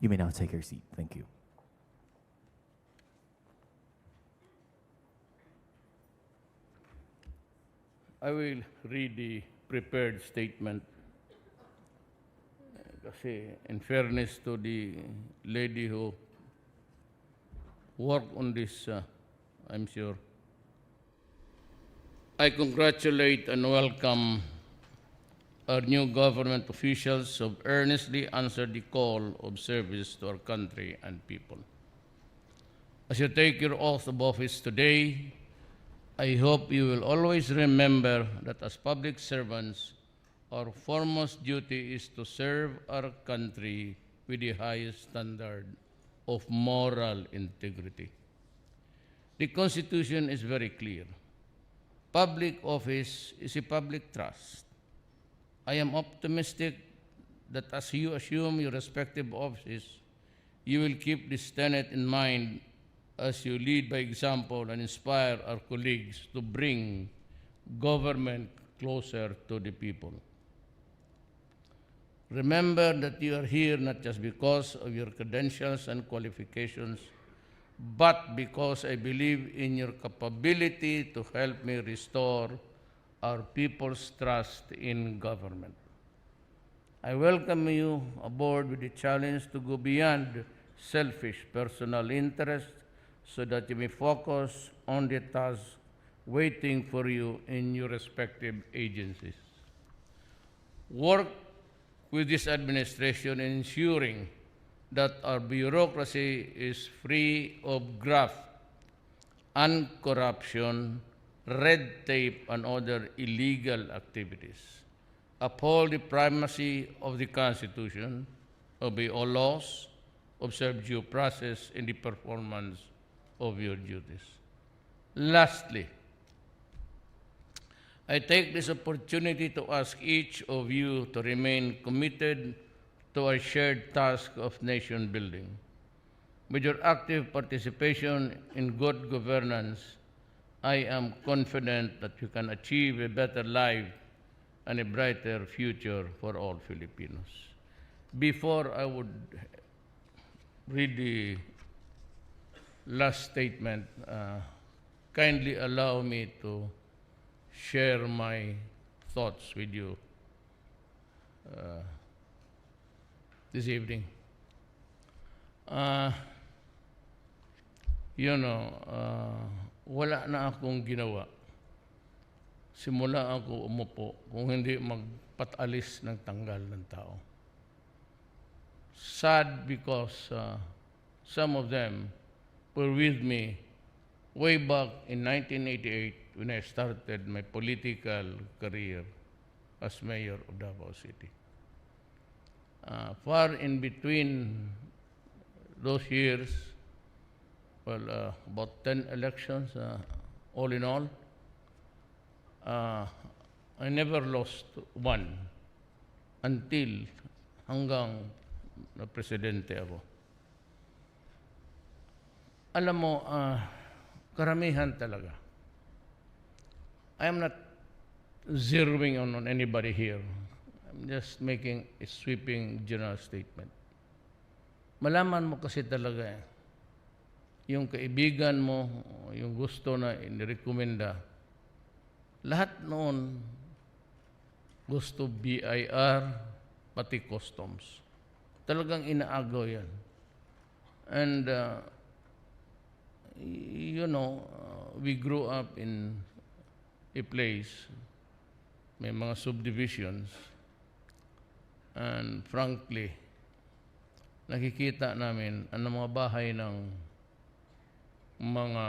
You may now take your seat. Thank you. I will read the prepared statement kasi in fairness to the lady who worked on this, I'm sure. I congratulate and welcome our new government officials who have earnestly answered the call of service to our country and people. As you take your oath of office today, I hope you will always remember that as public servants, our foremost duty is to serve our country with the highest standard of moral integrity. The Constitution is very clear. Public office is a public trust. I am optimistic that as you assume your respective offices, you will keep this tenet in mind as you lead by example and inspire our colleagues to bring government closer to the people. Remember that you are here not just because of your credentials and qualifications, but because I believe in your capability to help me restore our people's trust in government. I welcome you aboard with the challenge to go beyond selfish personal interests so that you may focus on the tasks waiting for you in your respective agencies. Work with this administration in ensuring that our bureaucracy is free of graft and corruption, red tape, and other illegal activities. Uphold the primacy of the Constitution, obey all laws, observe due process in the performance of your duties. Lastly, I take this opportunity to ask each of you to remain committed to our shared task of nation building. With your active participation in good governance, I am confident that you can achieve a better life and a brighter future for all Filipinos. Before I would read the last statement, kindly allow me to share my thoughts with you this evening. Wala na akong ginawa simula ako umupo kung hindi magpatalis ng tanggal ng tao. Sad because some of them were with me way back in 1988 when I started my political career as mayor of Davao City. Far in between those years, well, about 10 elections, all in all, I never lost one until hanggang na presidente ako. Alam mo, karamihan talaga. I am not zeroing on anybody here. I'm just making a sweeping general statement. Malaman mo kasi talaga yung kaibigan mo, yung gusto na inirekomenda, lahat noon gusto BIR, pati customs. Talagang inaagaw yan. And, we grew up in a place, may mga subdivisions, and frankly, nakikita namin ang mga bahay ng mga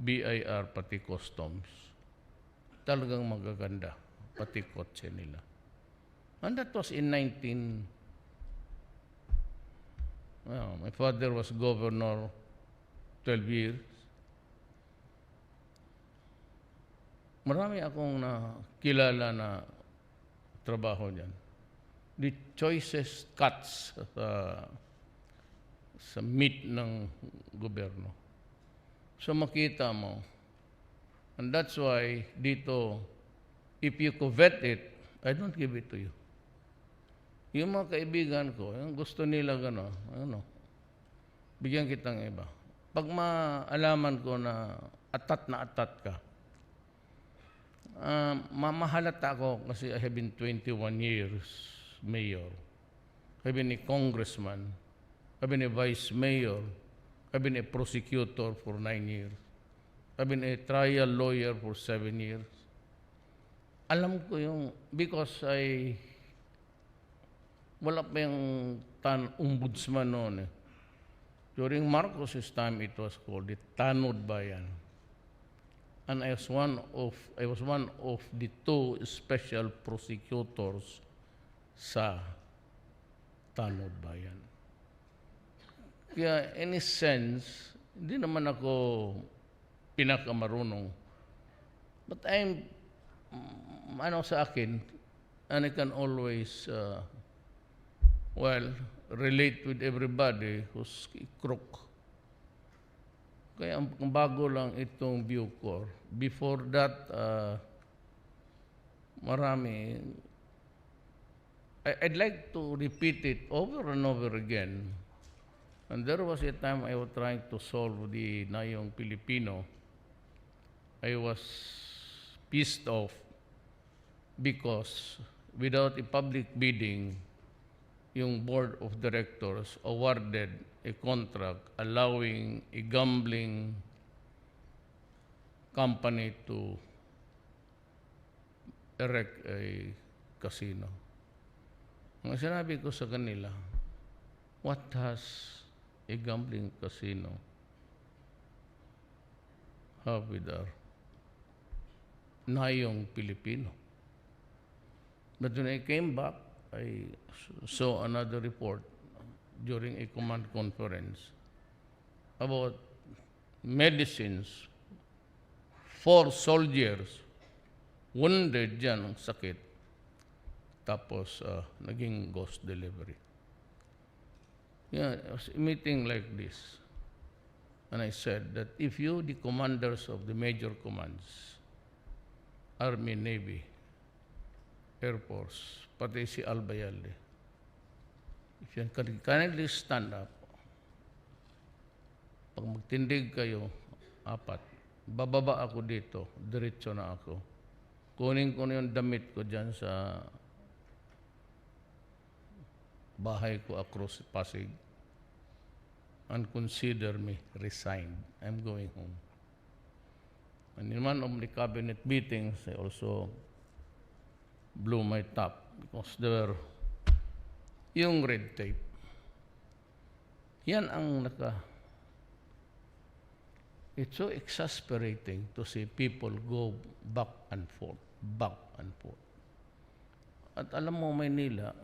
BIR pati customs. Talagang magaganda, pati kotse nila. And that was in my father was governor 12 years. Marami akong nakilala na trabaho dyan. The choicest cuts sa meat ng gobyerno. So makita mo. And that's why dito, if you covet it, I don't give it to you. Yung mga kaibigan ko, yung gusto nila bigyan kitang iba. Pag maalaman ko na atat ka, mamahalata ako kasi I have been 21 years mayor. I've been a congressman. I've been a vice mayor. I've been a prosecutor for 9 years. I've been a trial lawyer for 7 years. Alam ko yung, because wala pa yung ombudsman noon eh. During Marcos's time, it was called the Tanod Bayan. And I was one of the two special prosecutors sa Tanod Bayan. Kaya in a sense, hindi naman ako pinakamarunong. But sa akin, and I can always, relate with everybody who's crook. Kaya ang bago lang itong Bucor. Before that, marami. I'd like to repeat it over and over again. And there was a time I was trying to solve the Nayong Pilipino. I was pissed off because without a public bidding, yung board of directors awarded a contract allowing a gambling company to erect a casino. Ang sinabi ko sa kanila, what has a gambling casino have with our Nayong Pilipino? But when I came back, I saw another report during a command conference about medicines for soldiers wounded dyan ang sakit, tapos naging ghost delivery. Yeah, I was meeting like this, and I said that if you, the commanders of the major commands, Army, Navy, Air Force, pati si Albayalde, if you can kindly stand up, pag magtindig kayo, 4, bababa ako dito, diretso na ako. Kunin ko na yung damit ko dyan sa bahay ko across Pasig, and consider me resigned. I'm going home. And in one of the cabinet meetings, I also blew my top because there were yung red tape. Yan ang it's so exasperating to see people go back and forth. At alam mo, Maynila,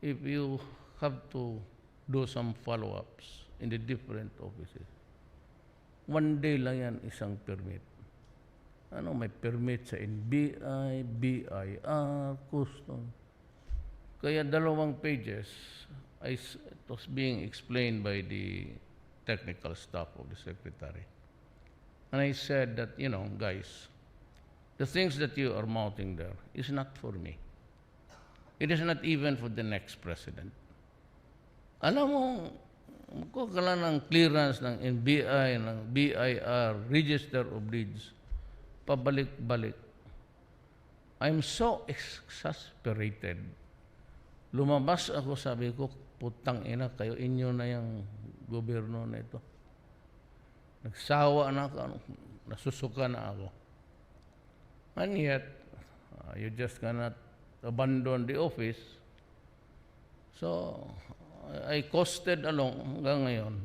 if you have to do some follow-ups in the different offices, one day lang yan isang permit. May permit sa NBI, BIR, custom. Kaya 2 pages, it was being explained by the technical staff of the secretary. And I said that, guys, the things that you are mounting there is not for me. It is not even for the next president. Alam mo, magkukala ng clearance ng NBI, ng BIR, Register of Deeds, pabalik-balik. I'm so exasperated. Lumabas ako, sabi ko, putang ina kayo, inyo na yung gobyerno na ito. Nagsawa na ako, nasusuka na ako. And yet, you just cannot abandon the office. So, I coasted along hanggang ngayon.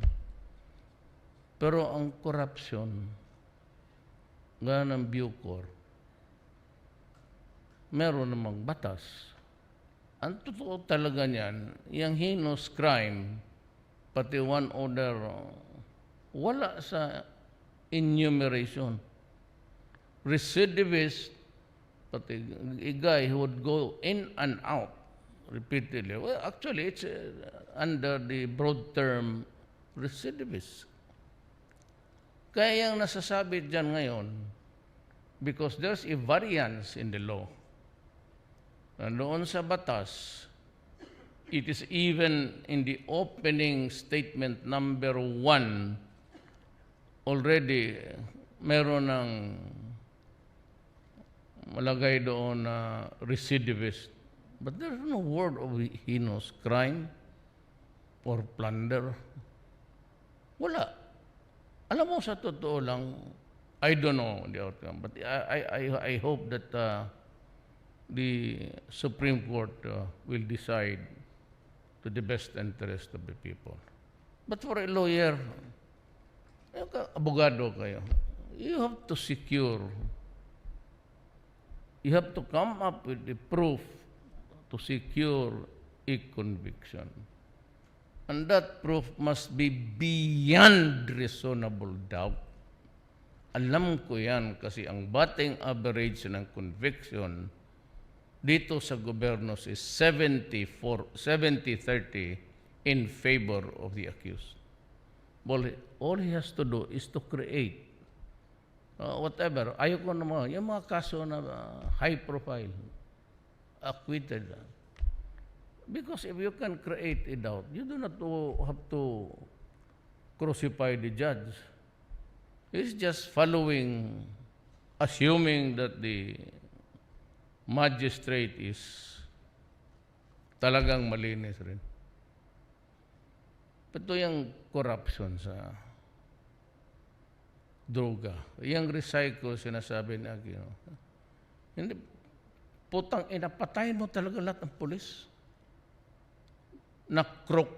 Pero ang corruption, nga ng Bucor, meron namang batas. Ang totoo talaga niyan, yung heinous crime, pati one order, wala sa enumeration. Recidivist, pati a guy who would go in and out repeatedly. Well, actually, it's under the broad term recidivist. Kaya yung nasasabi dyan ngayon, because there's a variance in the law. Doon sa batas, It is even in the opening statement number 1, already meron ng malagay doon na recidivist. But there's no word of heinous crime or plunder. Wala. Alam mo, sa totoo lang, I don't know the outcome, but I hope that the Supreme Court will decide to the best interest of the people. But for a lawyer, abogado kayo, you have to secure, you have to come up with the proof to secure a conviction. And that proof must be beyond reasonable doubt. Alam ko yan kasi ang batting average ng conviction dito sa gobyerno is 70-30 in favor of the accused. Well, all he has to do is to create whatever. Ayoko naman, yung mga kaso na high profile, acquitted. Because if you can create a doubt, you do not have to crucify the judge. It's just following, assuming that the magistrate is talagang malinis rin. Ito yung corruption sa droga. Yung recycle, sinasabi na, hindi, putang ina, patayin mo talaga lahat ng pulis. Na-crook.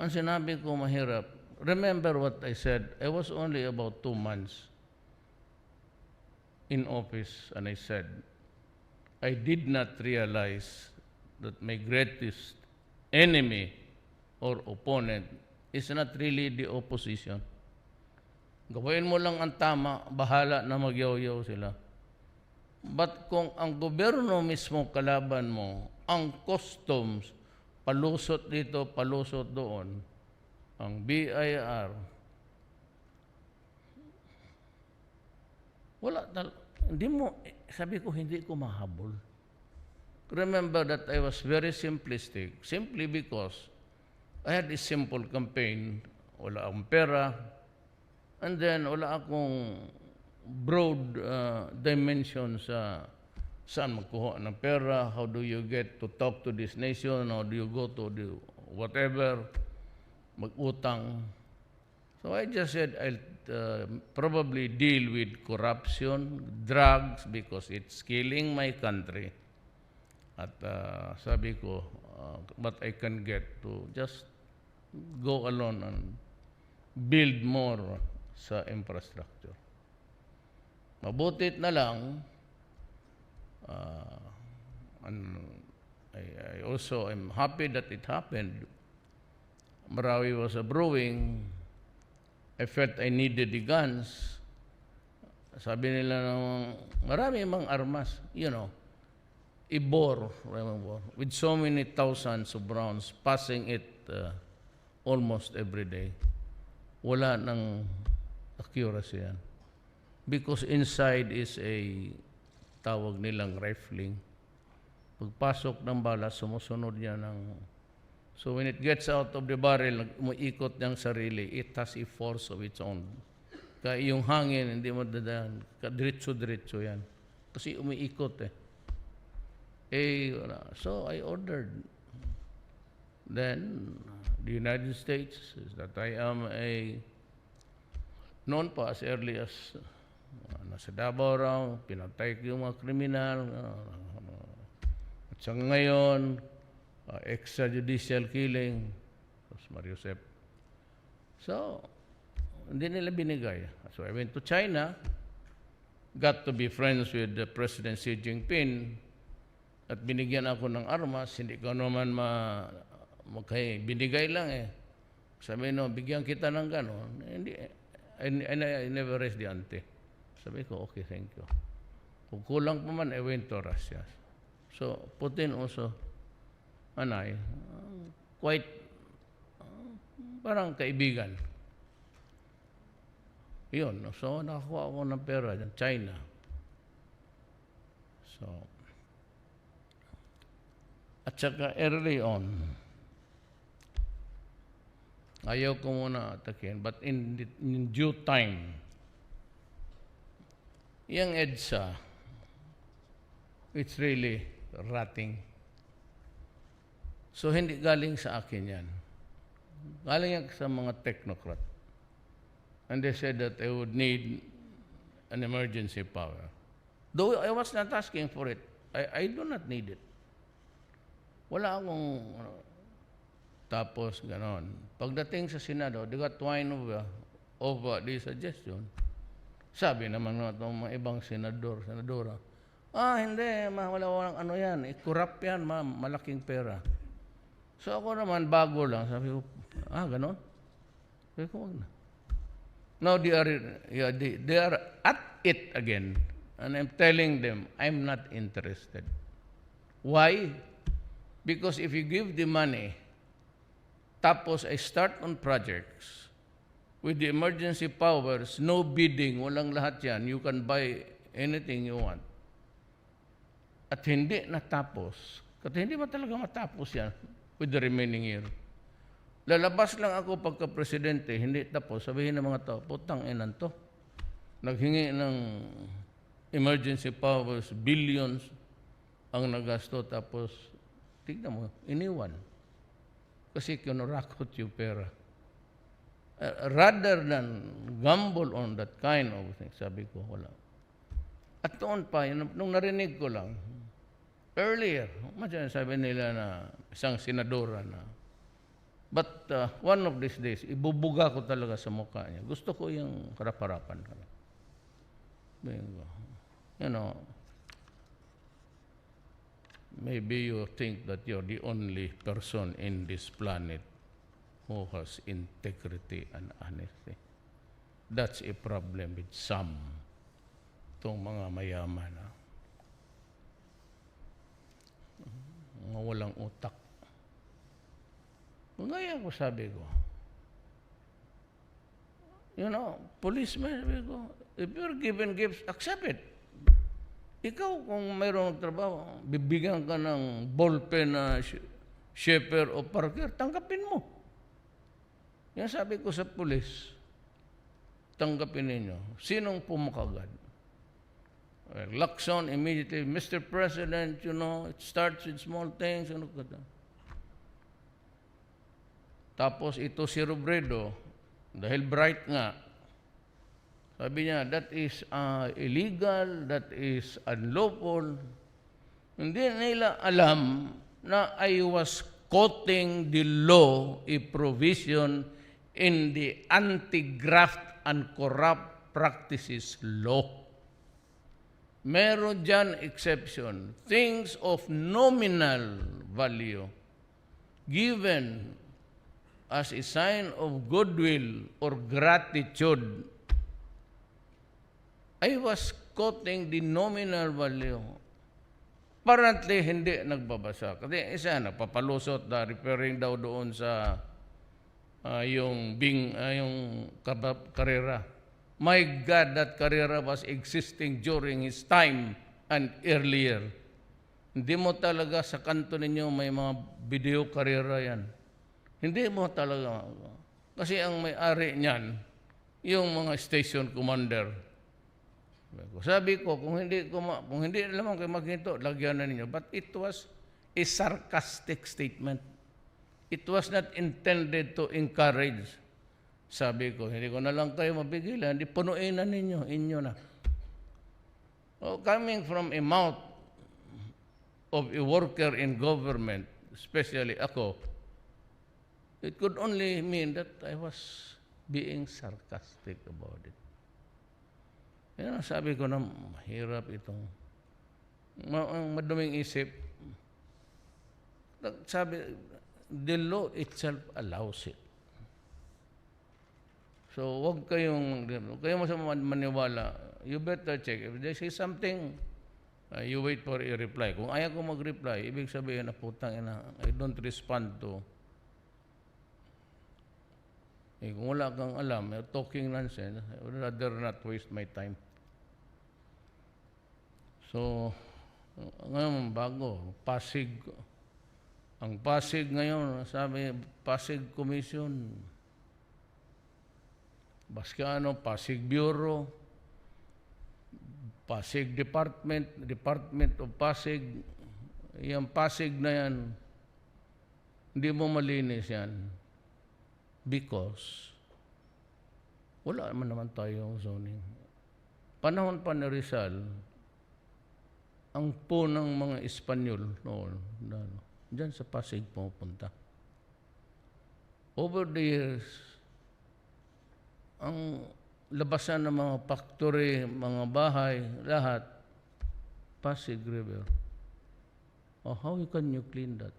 Ang sinabi ko mahirap, remember what I said, I was only about 2 months in office, and I said, I did not realize that my greatest enemy or opponent is not really the opposition. Gawin mo lang ang tama, bahala na magyaw-yaw sila. But kung ang gobyerno mismo kalaban mo, ang customs, palusot dito, palusot doon, ang BIR, wala, hindi mo, sabi ko, hindi ko mahabol. Remember that I was very simplistic, simply because I had a simple campaign, wala akong pera, and then wala akong broad dimension sa saan magkuha ng pera, how do you get to talk to this nation, how do you go to the whatever, mag-utang. So I just said I'll probably deal with corruption, drugs, because it's killing my country. At sabi ko, but I can get to just go alone and build more sa infrastructure. Mabutit na lang, and I also am happy that it happened. Marawi was a brewing. I felt I needed the guns. Sabi nila ng marami mang armas, you know, Ibor, remember, with so many thousands of rounds, passing it almost every day. Wala nang accuracy yan. Because inside is a tawag nilang rifling. Pagpasok ng bala, sumusunod niya ng... So when it gets out of the barrel, umiikot niyang sarili, it has a force of its own. Kaya yung hangin, hindi mo dadaan, diretso-diretso yan. Kasi umiikot eh. So I ordered. Then, the United States is that I am known pa as early as nasa Davao raw, pinatay yung mga kriminal. At sa ngayon, extrajudicial killing, Mariusep. So, hindi nila binigay. So I went to China, got to be friends with the President Xi Jinping, at binigyan ako ng armas, hindi ko naman binigay lang eh. Sabi no, bigyan kita ng gano'n. Hindi, I never raised the ante. Sabi ko, okay, thank you. Kung kulang pa man, I went to Russia. So, Putin also, quite, parang kaibigan. Yun, so nakakuha ako ng pera dyan, China. So, At saka early on, ayaw ko muna atakin, but in due time, yung EDSA, it's really rotting. So, hindi galing sa akin yan. Galing yan sa mga technocrat. And they said that I would need an emergency power. Though I was not asking for it, I do not need it. Wala akong, tapos ganon. Pagdating sa Senado, they got wine over the suggestion. Sabi naman ng mga ibang senadora, hindi, walang ano yan, corrupt yan, malaking pera. So ako naman, bago lang, sabi ko, ganon? Sabi ko, wag na. Now they are at it again. And I'm telling them, I'm not interested. Why? Because if you give the money, tapos I start on projects, with the emergency powers, no bidding, walang lahat yan, you can buy anything you want. At hindi natapos, kasi hindi ba talaga matapos yan with the remaining year? Lalabas lang ako pagka-presidente, hindi tapos, sabihin ng mga tao, putang inan to. Naghingi ng emergency powers, billions ang nagasto, tapos, tignan mo, iniwan. Kasi kinurakot yung pera. Rather than gamble on that kind of thing, sabi ko, wala. At noon pa, nung narinig ko lang, earlier, sabi nila na isang senadora na, but one of these days, ibubuga ko talaga sa mukha niya. Gusto ko yung karap-harapan. You know, maybe you think that you're the only person in this planet who has integrity and honesty. That's a problem with some, itong mga mayaman. Mga walang utak. Ngaya ko, sabi ko, policeman, sabi ko, if you're given gifts, accept it. Ikaw, kung mayroong trabaho, bibigyan ka ng ballpen na shepherd o parker, tanggapin mo. Yan sabi ko sa pulis, tanggapin ninyo. Sinong pumakagad? Lacson immediately, Mr. President, it starts with small things. Tapos ito si Robredo, dahil bright nga, sabi niya, that is illegal, that is unlawful. Hindi nila alam na I was quoting the law, a provision in the Anti-Graft and Corrupt Practices Law. Meron dyan exception. Things of nominal value given as a sign of goodwill or gratitude. I was quoting the nominal value. Apparently, hindi nagbabasa. Kasi isa, nagpapalusot na referring daw doon sa yung karera. My God, that karera was existing during his time and earlier. Hindi mo talaga sa kanto ninyo may mga video karera yan. Hindi mo talaga. Kasi ang may-ari niyan, yung mga station commander. Sabi ko, kung hindi naman kayo maghinto, lagyan na ninyo. But it was a sarcastic statement. It was not intended to encourage. Sabi ko, hindi ko na lang kayo mapigilan, hindi punuin na ninyo, inyo na. Coming from a mouth of a worker in government, especially ako, it could only mean that I was being sarcastic about it. Yan, sabi ko na mahirap itong maduming isip. Sabi, the law itself allows it. So, huwag kayong maniwala. You better check. If they say something, you wait for a reply. Kung ayaw ko mag-reply, ibig sabihin na putang ina, I don't respond to. Kung wala kang alam, you're talking nonsense, I would rather not waste my time. So, ngayon bago, Pasig, Ang Pasig ngayon, sabi, Pasig Commission, Pasig Bureau, Pasig Department of Pasig, yung Pasig na yan, hindi mo malinis yan. Because, wala naman tayong zoning. Panahon pa ni Rizal, ang ng mga Espanyol noon, dyan sa Pasig pumunta. Over the years, ang labasan ng mga factory, mga bahay, lahat, Pasig River. Oh, how can you clean that?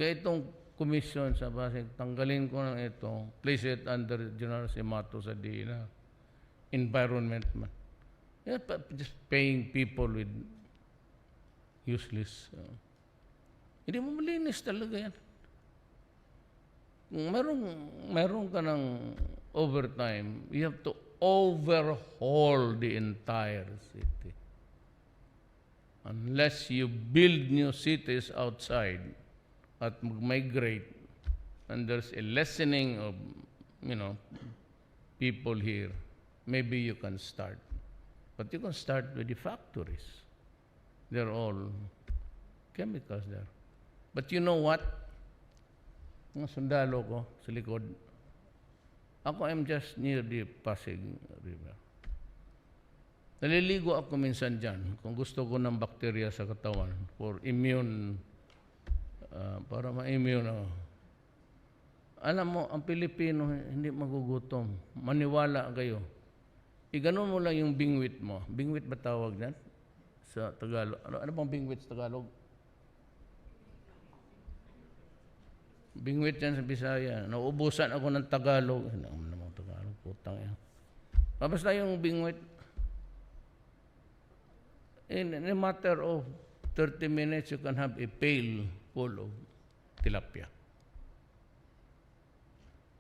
Kaya itong commission sa Pasig, tanggalin ko ng ito, place it under General Simato sa DINA, environment man. Yeah, just paying people with useless. Hindi mo malinis talaga yan. Kung meron ka ng overtime, you have to overhaul the entire city. Unless you build new cities outside at migrate, and there's a lessening of, people here, maybe you can start. But you can start with the factories. They're all chemicals there. But you know what? Mga sundalo ko sa likod, ako am just near the Pasig River. Naliligo ako minsan dyan kung gusto ko ng bakterya sa katawan for immune, para ma-immune ako. Alam mo, ang Pilipino hindi magugutom. Maniwala kayo. Iganon mo lang yung bingwit mo. Bingwit ba tawag yan? Sa Tagalog. Ano bang bingwit sa Tagalog? Bingwit yan sa Bisaya. Nauubusan ako ng Tagalog. Ano namang Tagalog? Putang yan. Basta yung bingwit. In a matter of 30 minutes, you can have a pail full of tilapia.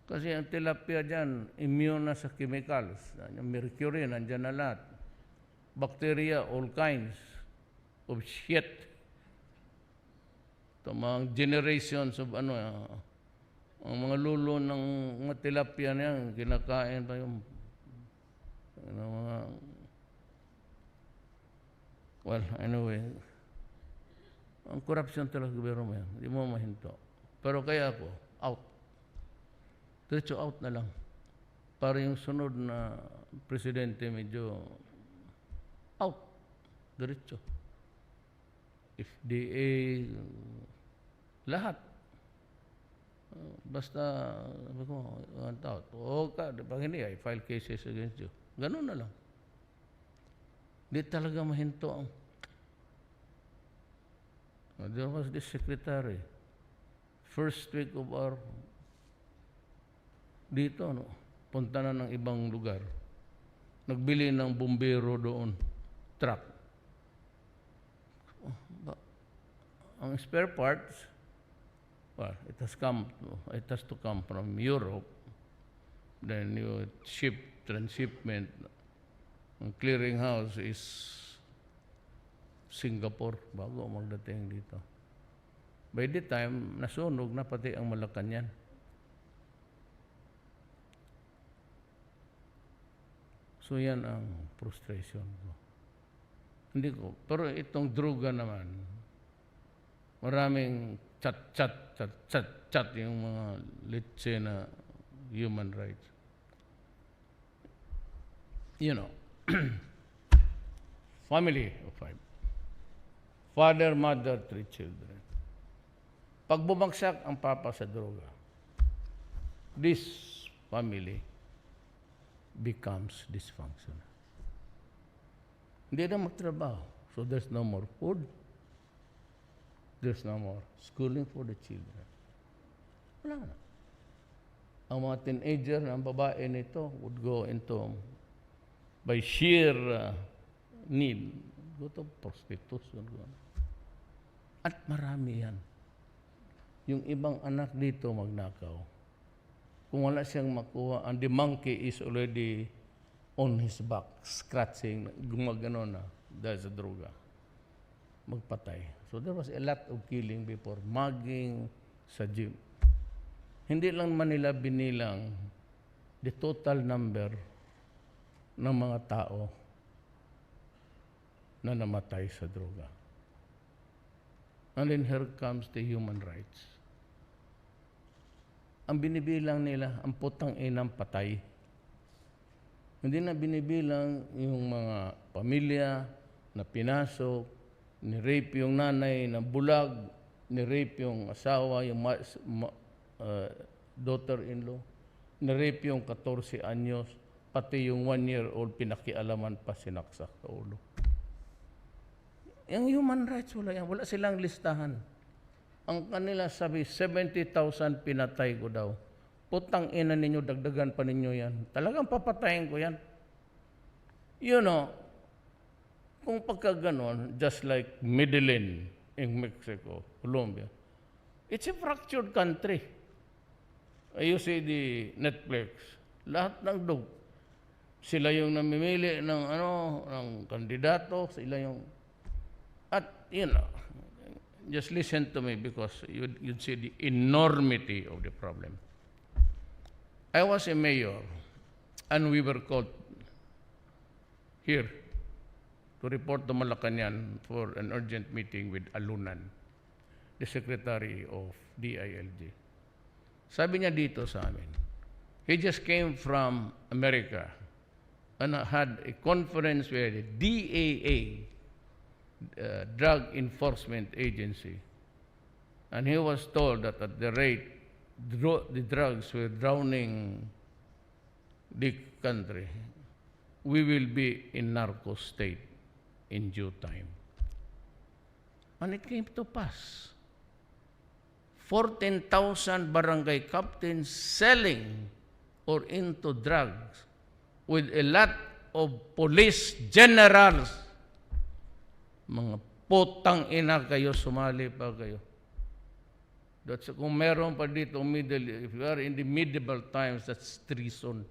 Kasi ang tilapia dyan, immune na sa chemicals. Yung mercury, nandyan na lahat. Bacteria, all kinds of shit. Ito, mga generations of ang mga lulo ng mga tilapia na yan, kinakain pa yung mga, well, anyway, ang corruption talaga gobyerno mo yan. Hindi mo mahinto. Pero kaya ako, out. Diretso out na lang. Para yung sunod na presidente medyo out. Diretso. FDA, lahat. Basta, sabi ko, out. O ka, pag hindi, I file cases against you. Ganun na lang. Di talaga mahinto ang. There was this secretary. First week of our dito, punta na ng ibang lugar. Nagbili ng bumbero doon, truck. Ang spare parts, well, it has to come from Europe. Then you transshipment. Ang clearinghouse is Singapore bago magdating dito. By the time, nasunog na pati ang Malacañan. So yan ang frustration ko. Hindi ko. Pero itong droga naman, maraming chat yung mga litse na human rights. Family of 5. Father, mother, 3 children. Pag bumagsak ang papa sa droga, this family becomes dysfunctional. Hindi na magtrabaho. So there's no more food. There's no more schooling for the children. Wala na. Ang mga teenager ng babae nito would go into, by sheer need, go to prostitution. At marami yan. Yung ibang anak dito magnakaw. Kung wala siyang makuha, and the monkey is already on his back, scratching, gumagano na dahil sa droga. Magpatay. So So there was a lot of killing before, mugging sa gym. Hindi lang man nila binilang the total number ng mga tao na namatay sa droga. And then here comes the human rights. Ang binibilang nila, ang putang inang patay. Hindi na binibilang yung mga pamilya na pinasok, ni-rape yung nanay na bulag, ni-rape yung asawa, yung daughter-in-law, ni-rape yung 14 anyos, pati yung 1-year-old pinakialaman pa sinaksak sa ulo. Yung human rights, wala yan. Wala silang listahan. Ang kanila sabi, 70,000 pinatay ko daw. Putang ina ninyo, dagdagan pa ninyo yan. Talagang papatayin ko yan. You know, kung pagka ganon, just like Medellin in Mexico, Colombia, it's a fractured country. You see the Netflix, lahat ng dog. Sila yung namimili ng kandidato, sila yung, at you know, just listen to me because you'd see the enormity of the problem. I was a mayor, and we were called here to report to Malacañan for an urgent meeting with Alunan, the Secretary of DILG. Sabi niya dito sa amin, he just came from America and had a conference with the DAA, Drug Enforcement Agency, and he was told that at the rate the drugs were drowning the country, we will be in narco state in due time. And it came to pass. 14,000 barangay captains selling or into drugs with a lot of police generals. Mga putang ina kayo, sumali pa kayo. That's, kung meron pa dito, if you are in the medieval times, that's treason.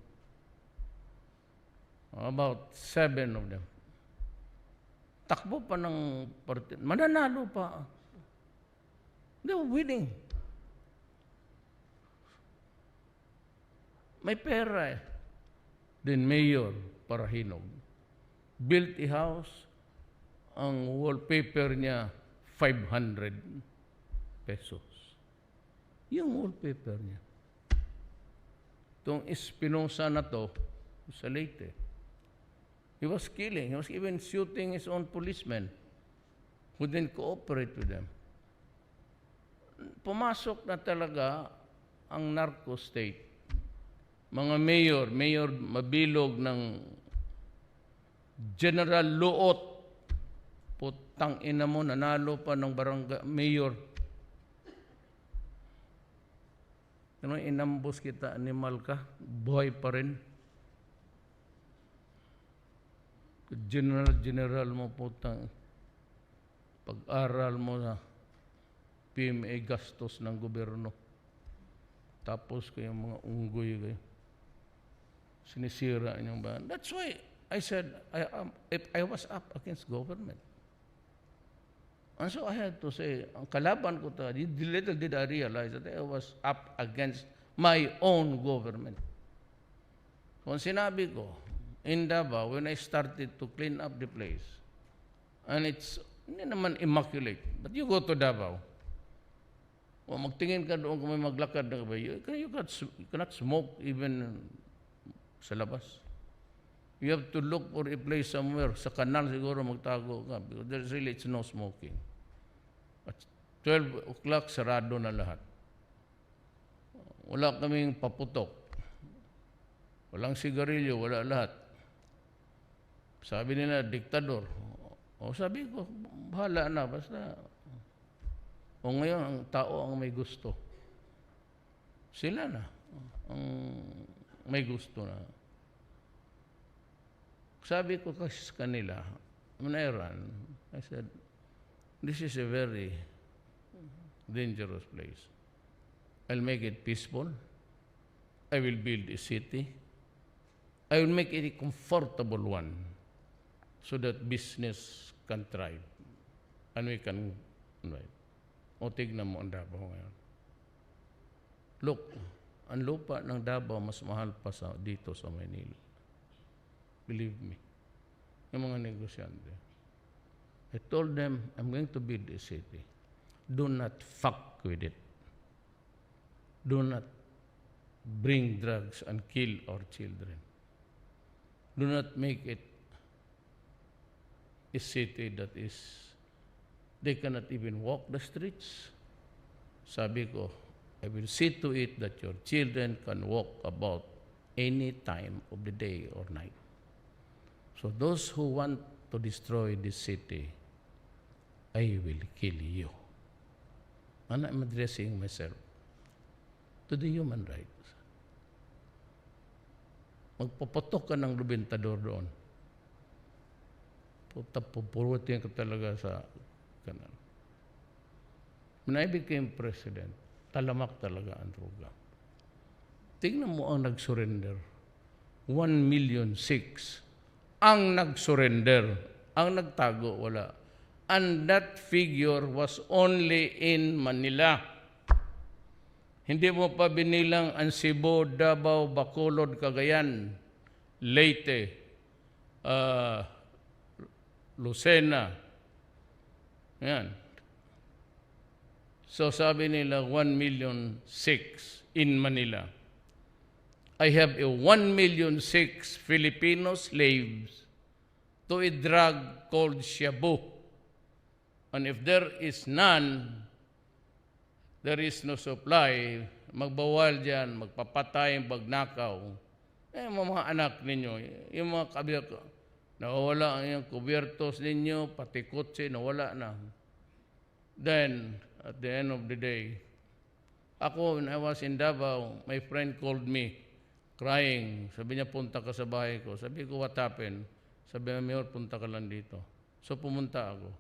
About 7 of them. Takbo pa ng partido. Mananalo pa. They were winning. May pera eh. Then Mayor Parahinog built a house. Ang wallpaper niya, 500 pesos. Yung wallpaper niya. Itong Espinosa na to, sa Leyte. He was killing. He was even shooting his own policemen who didn't cooperate with them. Pumasok na talaga ang narco state. Mga mayor mabilog ng General Luot, putang ina mo, nanalo pa ng barangay mayor. Ano, inambos kita, animal ka, buhay pa rin. General mo, putang, pag-aral mo na PMA gastos ng gobyerno. Tapos kayong mga unggoy kayo. Sinisira niyong ba? That's why I said I was up against government. And so I had to say, ang kalaban ko ta, little did I realize that I was up against my own government. Kung sinabi ko, in Davao, when I started to clean up the place, and it's hindi naman immaculate, but you go to Davao, o magtingin ka doon kung may maglakad na kabayo, you cannot smoke even sa labas. You have to look for a place somewhere. Sa kanal siguro magtago ka because there's really it's no smoking. At 12 o'clock, sarado na lahat. Wala kaming paputok. Walang sigarilyo, wala lahat. Sabi nila, diktador. O sabi ko, bahala na, basta. O ngayon, ang tao ang may gusto. Sila na ang may gusto na. Sabi ko kasi kanila, when I ran, I said, this is a very dangerous place. I'll make it peaceful. I will build a city. I will make it a comfortable one so that business can thrive and we can Right. O tignan mo ang Davao ngayon. Look, ang lupa ng Davao mas mahal pa dito sa Maynila. Believe me. Yung mga negosyante. I told them, I'm going to build a city. Do not fuck with it. Do not bring drugs and kill our children. Do not make it a city that they cannot even walk the streets. Sabi ko, I will see to it that your children can walk about any time of the day or night. So those who want to destroy this city, I will kill you. And I'm addressing myself to the human rights. Magpapatok ka ng lubintador doon. Pupurutin ka talaga sa kanan. When I became president, talamak talaga ang droga. Tingnan mo ang nag-surrender. 1,000,006. Ang nag-surrender. Ang nagtago, wala. And that figure was only in Manila. Hindi mo pa binilang ang Cebu, Davao, Bacolod, Cagayan, Leyte, Lucena. Yan. So sabi nila 1,000,006 in Manila. I have a 1,000,006 Filipino slaves to a drug called shabu. And if there is none, there is no supply, magbawal dyan, magpapatay, magnakaw. Mga anak ninyo, yung mga kabiyak, nawala yung kubyertos ninyo, pati kotse, nawala na. Then, at the end of the day, ako, when I was in Davao, my friend called me, crying. Sabi niya, punta ka sa bahay ko. Sabi ko, what happened? Sabi niya, Mayor, punta ka lang dito. So, pumunta ako.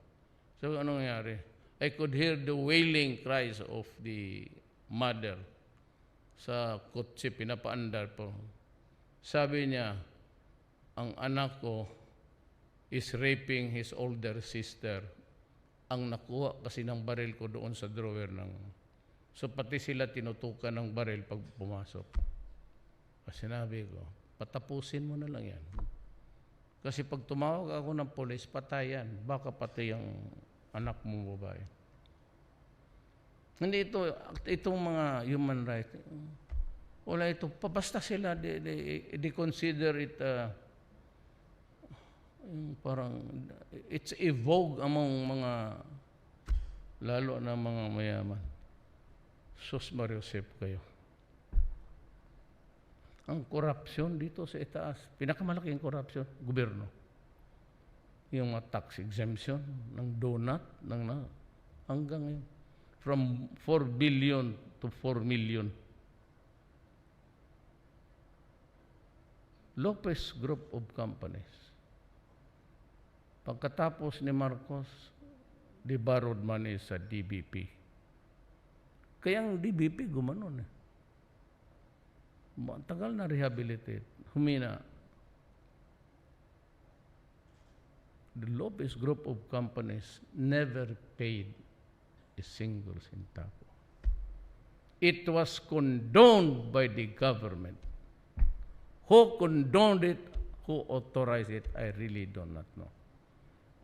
So, anong nangyari? I could hear the wailing cries of the mother sa kotse, pinapaandar po. Sabi niya, ang anak ko is raping his older sister. Ang nakuha kasi ng baril ko doon sa drawer ng... So, pati sila tinutukan ng baril pag pumasok. Sinabi ko, patapusin mo na lang yan. Kasi pag tumawag ako ng polis, patayan. Baka pati yung anak mo babae. Hindi itong mga human rights. Wala ito. Basta sila, they consider it parang, it's a vogue among mga, lalo na mga mayaman. Sus Mariosep kayo. Ang korupsyon dito sa itaas, pinakamalaking korupsyon, gobyerno. Yung mga tax exemption ng donut, hanggang ngayon. From 4 billion to 4 million. Lopez Group of Companies. Pagkatapos ni Marcos, they borrowed money sa DBP. Kaya ang DBP gumanon eh. Tagal na rehabilitate. Humina. The Lopez Group of Companies never paid a single centavo. It was condoned by the government. Who condoned it, who authorized it, I really do not know.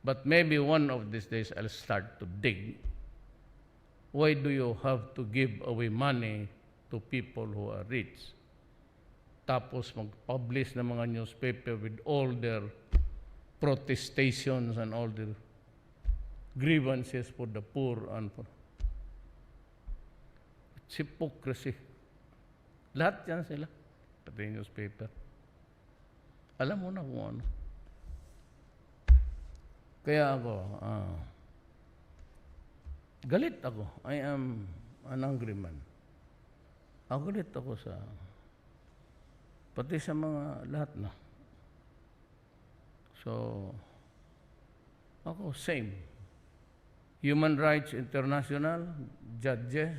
But maybe one of these days I'll start to dig. Why do you have to give away money to people who are rich? Tapos mag-publish ng mga newspaper with all their protestations and all their grievances for the poor and for... It's hypocrisy. Lahat yan sila. Pati newspaper. Alam mo na kung ano. Kaya ako, galit ako. I am an angry man. Galit ako sa... Pati sa mga lahat na. So, ako, same. Human Rights International, judges.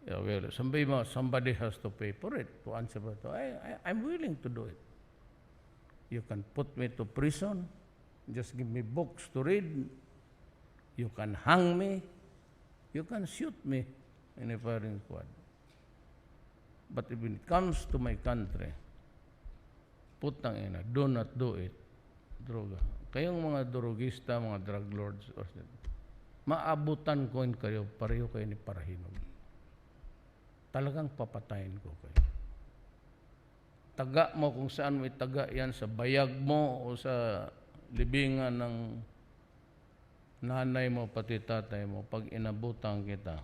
Yeah, well, somebody has to pay for it, to answer for it. I'm willing to do it. You can put me to prison, just give me books to read, You can hang me, you can shoot me in a firing squad. But when it comes to my country, putang ina, do not do it. Droga. Kayong mga drogista, mga drug lords, maabutan ko kayo, pareho kayo ni Parahinog. Talagang papatayin ko kayo. Taga mo kung saan mo itaga yan, sa bayag mo o sa libingan ng nanay mo, pati tatay mo, pag inabutan kita,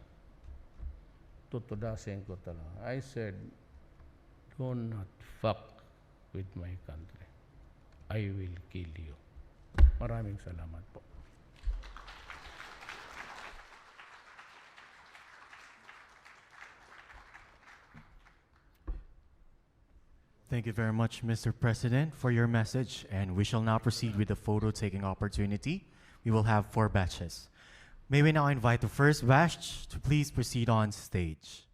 tutudasin ko talaga. I said, do not fuck with my country. I will kill you. Maraming salamat po. Thank you very much, Mr. President, for your message, and we shall now proceed with the photo-taking opportunity. We will have 4 batches. May we now invite the first batch to please proceed on stage.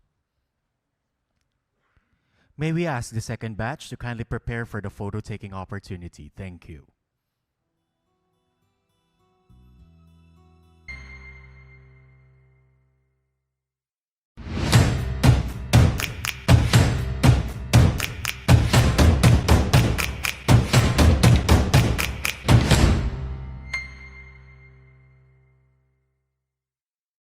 May we ask the second batch to kindly prepare for the photo-taking opportunity. Thank you.